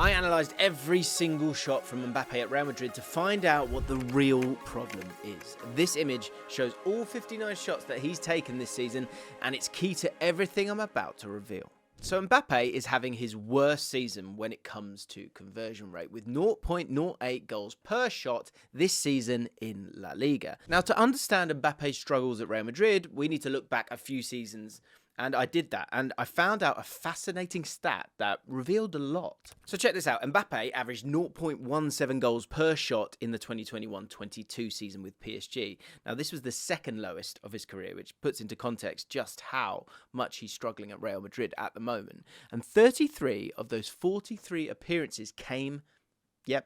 I analysed every single shot from Mbappe at Real Madrid to find out what the real problem is. This image shows all 59 shots that he's taken this season, and it's key to everything I'm about to reveal. So Mbappe is having his worst season when it comes to conversion rate, with 0.08 goals per shot this season in La Liga. Now, to understand Mbappe's struggles at Real Madrid, we need to look back a few seasons. And I did that, and I found out a fascinating stat that revealed a lot. So check this out. Mbappe averaged 0.17 goals per shot in the 2021-22 season with PSG. Now, this was the second lowest of his career, which puts into context just how much he's struggling at Real Madrid at the moment. And 33 of those 43 appearances came,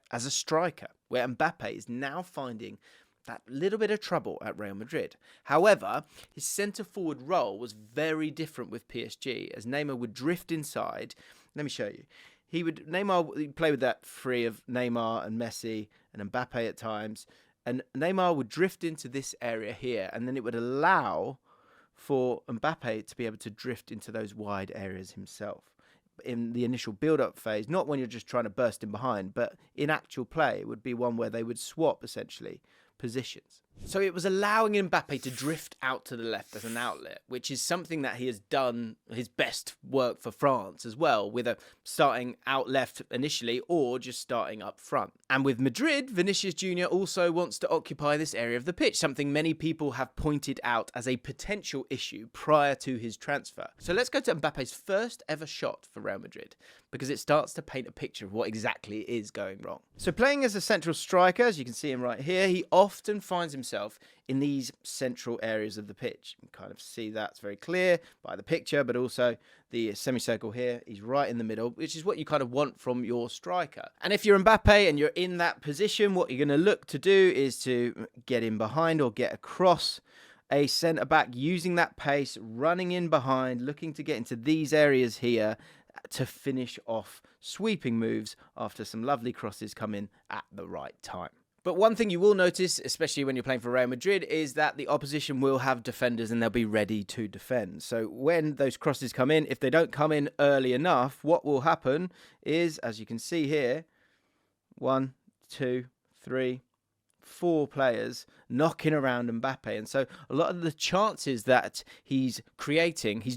as a striker, where Mbappe is now finding that little bit of trouble at Real Madrid. However, his centre-forward role was very different with PSG, as Neymar would drift inside. Let me show you. Neymar would play with that three of Neymar and Messi and Mbappe at times, and Neymar would drift into this area here, and then it would allow for Mbappe to be able to drift into those wide areas himself in the initial build-up phase, not when you're just trying to burst in behind, but in actual play, it would be one where they would swap, essentially, positions. So it was allowing Mbappe to drift out to the left as an outlet, which is something that he has done his best work for France as well, with a starting out left initially or just starting up front. And with Madrid, Vinicius Jr. also wants to occupy this area of the pitch, something many people have pointed out as a potential issue prior to his transfer. So let's go to Mbappe's first ever shot for Real Madrid, because it starts to paint a picture of what exactly is going wrong. So playing as a central striker, as you can see him right here, he often finds himself in these central areas of the pitch. You can kind of see that's very clear by the picture, but also the semicircle here, he's right in the middle, which is what you kind of want from your striker. And if you're Mbappe and you're in that position, what you're going to look to do is to get in behind or get across a centre-back using that pace, running in behind, looking to get into these areas here to finish off sweeping moves after some lovely crosses come in at the right time. But one thing you will notice, especially when you're playing for Real Madrid, is that the opposition will have defenders and they'll be ready to defend. So when those crosses come in, if they don't come in early enough, what will happen is, as you can see here, 1, 2, 3, 4 players knocking around Mbappe. And so a lot of the chances that he's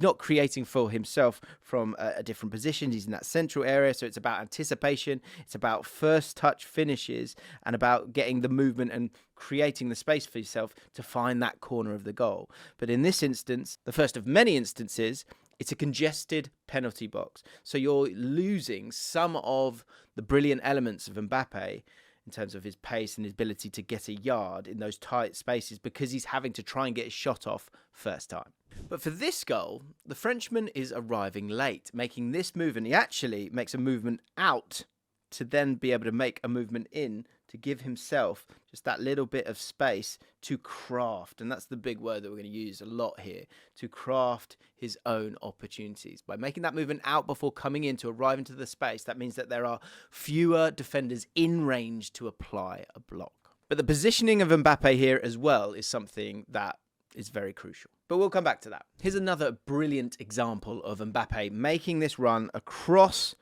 not creating for himself from a different position. He's in that central area. So it's about anticipation. It's about first touch finishes and about getting the movement and creating the space for yourself to find that corner of the goal. But in this instance, the first of many instances, it's a congested penalty box. So you're losing some of the brilliant elements of Mbappe in terms of his pace and his ability to get a yard in those tight spaces, because he's having to try and get his shot off first time. But for this goal, the Frenchman is arriving late, making this move, and he actually makes a movement out to then be able to make a movement in to give himself just that little bit of space to craft. And that's the big word that we're going to use a lot here, to craft his own opportunities. By making that movement out before coming in to arrive into the space, that means that there are fewer defenders in range to apply a block. But the positioning of Mbappe here as well is something that is very crucial. But we'll come back to that. Here's another brilliant example of Mbappe making this run across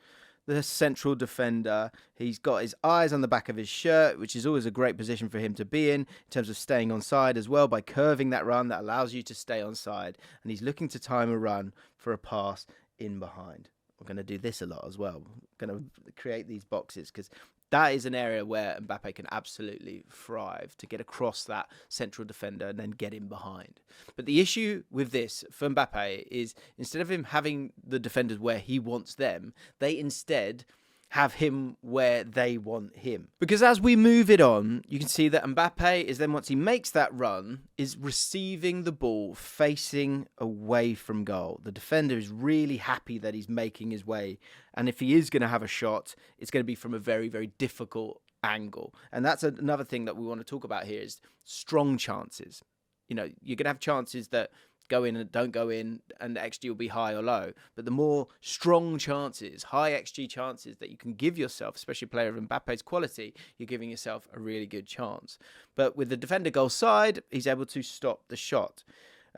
the central defender. He's got his eyes on the back of his shirt, which is always a great position for him to be in terms of staying onside as well, by curving that run that allows you to stay onside. And he's looking to time a run for a pass in behind. We're going to do this a lot as well. We're going to create these boxes, because that is an area where Mbappe can absolutely thrive, to get across that central defender and then get in behind. But the issue with this for Mbappe is, instead of him having the defenders where he wants them, they instead have him where they want him. Because as we move it on, you can see that Mbappe is then, once he makes that run, is receiving the ball facing away from goal. The defender is really happy that he's making his way. And if he is going to have a shot, it's going to be from a very, very difficult angle. And that's another thing that we want to talk about here, is strong chances. You know, you're going to have chances that go in and don't go in, and the XG will be high or low. But the more strong chances, high XG chances that you can give yourself, especially a player of Mbappe's quality, you're giving yourself a really good chance. But with the defender goal side, he's able to stop the shot.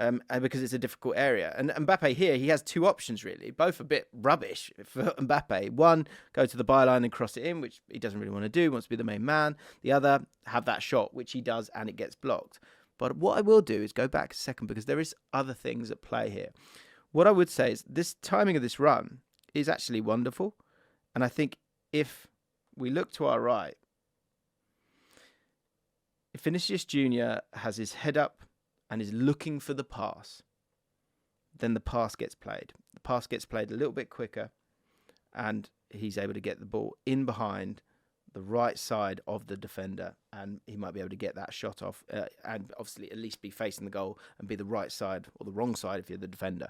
and because it's a difficult area. And Mbappe here, he has two options really, both a bit rubbish for Mbappe. One, go to the byline and cross it in, which he doesn't really want to do, he wants to be the main man. The other, have that shot, which he does, and it gets blocked. But what I will do is go back a second, because there is other things at play here. What I would say is this timing of this run is actually wonderful. And I think if we look to our right, if Vinicius Jr. has his head up and is looking for the pass, then the pass gets played. The pass gets played a little bit quicker, and he's able to get the ball in behind the right side of the defender, and he might be able to get that shot off, and obviously at least be facing the goal and be the right side or the wrong side if you're the defender.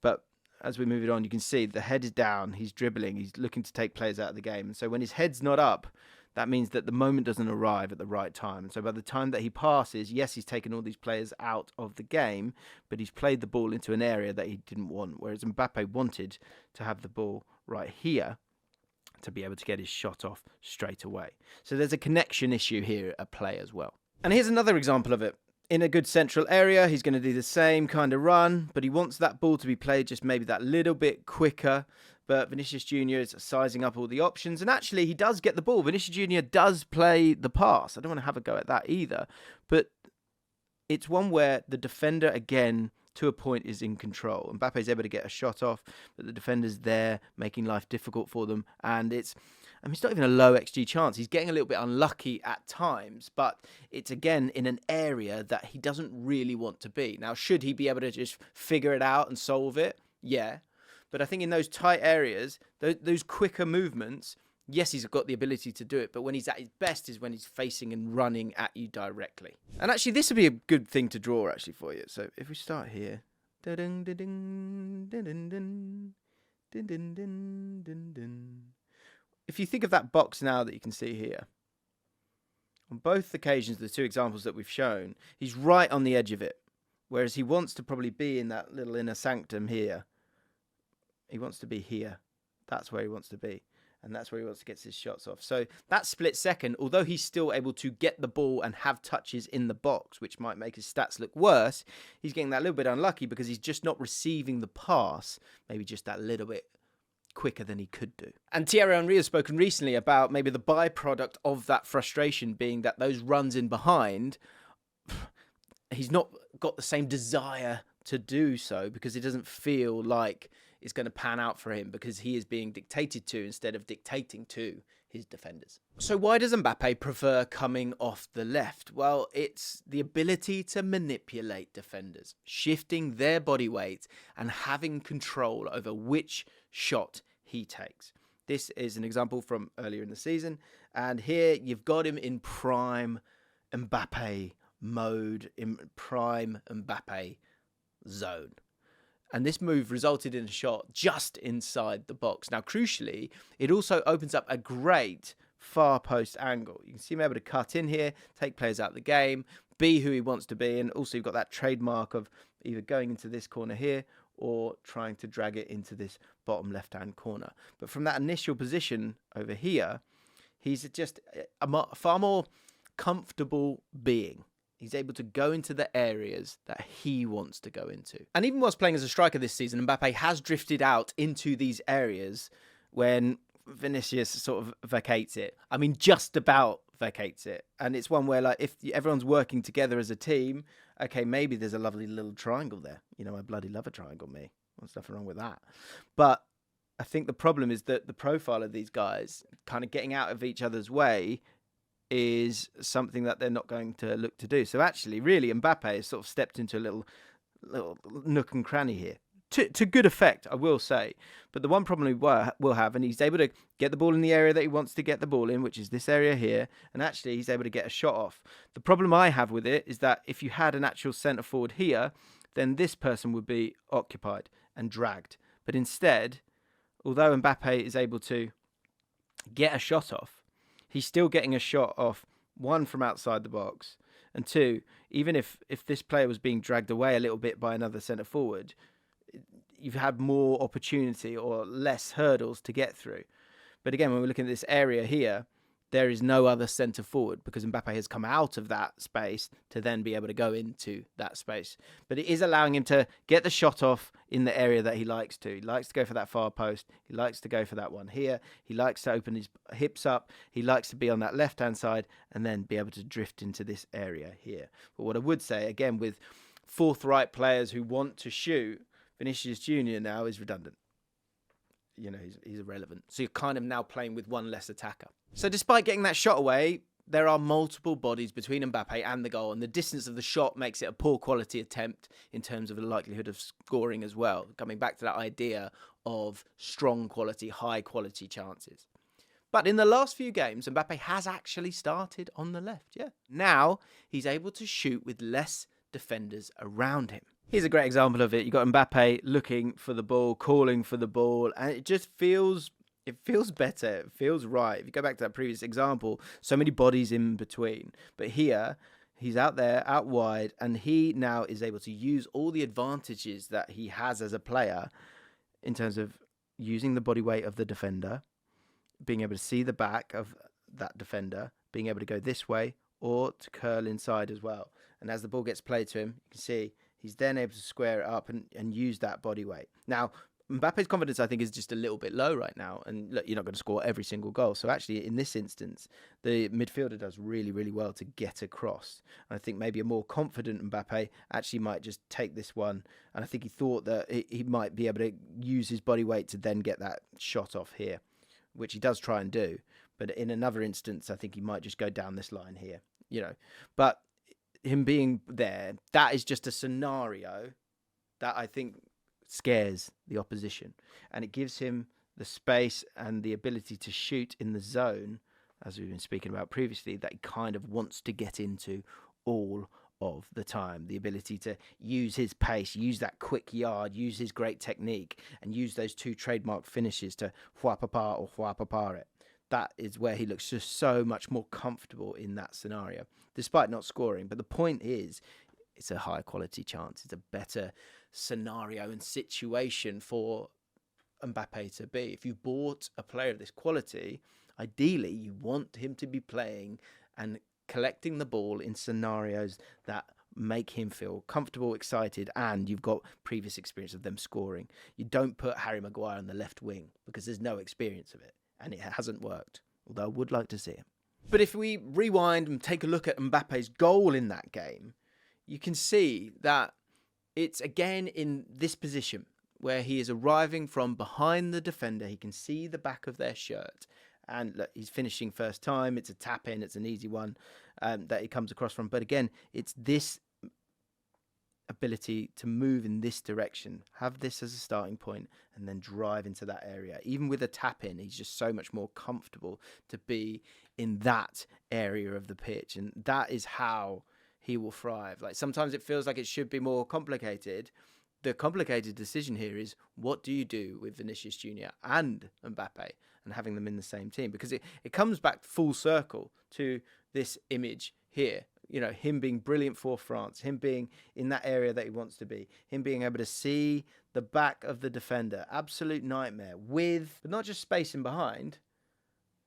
But as we move it on, you can see the head is down, he's dribbling, he's looking to take players out of the game. And so when his head's not up, that means that the moment doesn't arrive at the right time. And so by the time that he passes, yes, he's taken all these players out of the game, but he's played the ball into an area that he didn't want, whereas Mbappe wanted to have the ball right here to be able to get his shot off straight away. So there's a connection issue here at play as well. And here's another example of it. In a good central area, he's going to do the same kind of run, but he wants that ball to be played just maybe that little bit quicker. But Vinicius Jr. is sizing up all the options, and actually he does get the ball. Vinicius Jr. does play the pass. I don't want to have a go at that either, but it's one where the defender, again, to a point, is in control. Mbappe's able to get a shot off, but the defender's there, making life difficult for them. And it's not even a low XG chance. He's getting a little bit unlucky at times, but it's, again, in an area that he doesn't really want to be. Now, should he be able to just figure it out and solve it? Yeah. But I think in those tight areas, those quicker movements, yes, he's got the ability to do it, but when he's at his best is when he's facing and running at you directly. And actually, this would be a good thing to draw, actually, for you. So if we start here. If you think of that box now that you can see here, on both occasions, the two examples that we've shown, he's right on the edge of it, whereas he wants to probably be in that little inner sanctum here. He wants to be here. That's where he wants to be. And that's where he wants to get his shots off. So that split second, although he's still able to get the ball and have touches in the box, which might make his stats look worse, he's getting that little bit unlucky because he's just not receiving the pass, maybe just that little bit quicker than he could do. And Thierry Henry has spoken recently about maybe the byproduct of that frustration being that those runs in behind, he's not got the same desire to do so because it doesn't feel like it's going to pan out for him because he is being dictated to instead of dictating to his defenders. So why does Mbappe prefer coming off the left? Well, it's the ability to manipulate defenders, shifting their body weight and having control over which shot he takes. This is an example from earlier in the season, and here you've got him in prime Mbappe mode, in prime Mbappe zone. And this move resulted in a shot just inside the box. Now, crucially, it also opens up a great far post angle. You can see him able to cut in here, take players out of the game, be who he wants to be. And also you've got that trademark of either going into this corner here or trying to drag it into this bottom left-hand corner. But from that initial position over here, he's just a far more comfortable being. He's able to go into the areas that he wants to go into. And even whilst playing as a striker this season, Mbappe has drifted out into these areas when Vinicius sort of vacates it. I mean, just about vacates it. And it's one where, like, if everyone's working together as a team, okay, maybe there's a lovely little triangle there. You know, I bloody love a triangle, me. There's nothing wrong with that. But I think the problem is that the profile of these guys kind of getting out of each other's way is something that they're not going to look to do. So actually, really, Mbappe has sort of stepped into a little nook and cranny here. To good effect, I will say. But the one problem he will have, and he's able to get the ball in the area that he wants to get the ball in, which is this area here, and actually he's able to get a shot off. The problem I have with it is that if you had an actual centre forward here, then this person would be occupied and dragged. But instead, although Mbappe is able to get a shot off, he's still getting a shot off, one, from outside the box, and two, even if this player was being dragged away a little bit by another centre forward, you've had more opportunity or less hurdles to get through. But again, when we're looking at this area here, there is no other centre forward because Mbappe has come out of that space to then be able to go into that space. But it is allowing him to get the shot off in the area that he likes to. He likes to go for that far post. He likes to go for that one here. He likes to open his hips up. He likes to be on that left-hand side and then be able to drift into this area here. But what I would say, again, with fourth-right players who want to shoot, Vinicius Junior now is redundant. He's irrelevant. So you're kind of now playing with one less attacker. So despite getting that shot away, there are multiple bodies between Mbappe and the goal, and the distance of the shot makes it a poor quality attempt in terms of the likelihood of scoring as well. Coming back to that idea of strong quality, high quality chances. But in the last few games, Mbappe has actually started on the left. Yeah. Now he's able to shoot with less defenders around him. Here's a great example of it. You've got Mbappe looking for the ball, calling for the ball, and it just feels better. It feels right. If you go back to that previous example, so many bodies in between. But here, he's out there, out wide, and he now is able to use all the advantages that he has as a player in terms of using the body weight of the defender, being able to see the back of that defender, being able to go this way or to curl inside as well. And as the ball gets played to him, you can see he's then able to square it up and use that body weight. Now, Mbappe's confidence, I think, is just a little bit low right now. And look, you're not going to score every single goal. So actually, in this instance, the midfielder does really, really well to get across. And I think maybe a more confident Mbappe actually might just take this one. And I think he thought that he might be able to use his body weight to then get that shot off here, which he does try and do. But in another instance, I think he might just go down this line here, But him being there, that is just a scenario that I think scares the opposition, and it gives him the space and the ability to shoot in the zone, as we've been speaking about previously, that he kind of wants to get into all of the time. The ability to use his pace, use that quick yard, use his great technique, and use those two trademark finishes to huapapa or huapapa it. That is where he looks just so much more comfortable in that scenario, despite not scoring. But the point is, it's a high quality chance. It's a better scenario and situation for Mbappe to be. If you bought a player of this quality, ideally you want him to be playing and collecting the ball in scenarios that make him feel comfortable, excited, and you've got previous experience of them scoring. You don't put Harry Maguire on the left wing because there's no experience of it, and it hasn't worked, although I would like to see it. But if we rewind and take a look at Mbappe's goal in that game, you can see that it's again in this position where he is arriving from behind the defender. He can see the back of their shirt. And look, he's finishing first time. It's a tap in. It's an easy one that he comes across from. But again, it's this ability to move in this direction, have this as a starting point, and then drive into that area. Even with a tap in, he's just so much more comfortable to be in that area of the pitch. And that is how he will thrive. Like, sometimes it feels like it should be more complicated. The complicated decision here is, what do you do with Vinicius Junior and Mbappe and having them in the same team? Because it comes back full circle to this image here. Him being brilliant for France, him being in that area that he wants to be, him being able to see the back of the defender. Absolute nightmare with, but not just space in behind,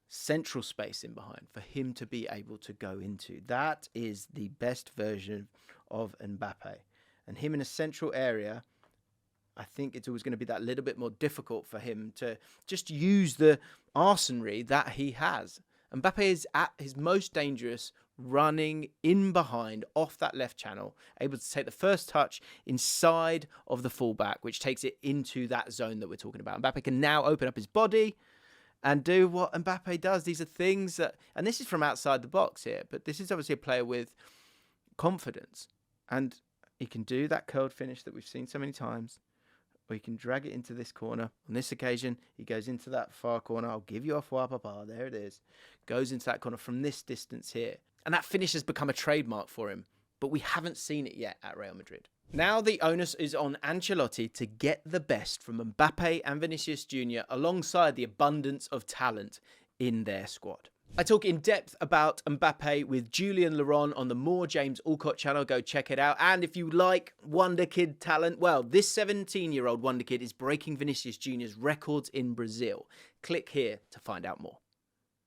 central space in behind for him to be able to go into. That is the best version of Mbappe. And him in a central area, I think it's always going to be that little bit more difficult for him to just use the arsenal that he has. Mbappe is at his most dangerous running in behind off that left channel, able to take the first touch inside of the fullback, which takes it into that zone that we're talking about. Mbappe can now open up his body and do what Mbappe does. These are things that, and this is from outside the box here, but this is obviously a player with confidence. And he can do that curled finish that we've seen so many times, or he can drag it into this corner. On this occasion, he goes into that far corner. I'll give you a foie papa. There it is. Goes into that corner from this distance here. And that finish has become a trademark for him, but we haven't seen it yet at Real Madrid. Now the onus is on Ancelotti to get the best from Mbappe and Vinicius Junior alongside the abundance of talent in their squad. I talk in depth about Mbappe with Julian Laurent on the More James Allcott channel. Go check it out. And if you like Wonder Kid talent, well, this 17-year-old Wonder Kid is breaking Vinicius Junior's records in Brazil. Click here to find out more.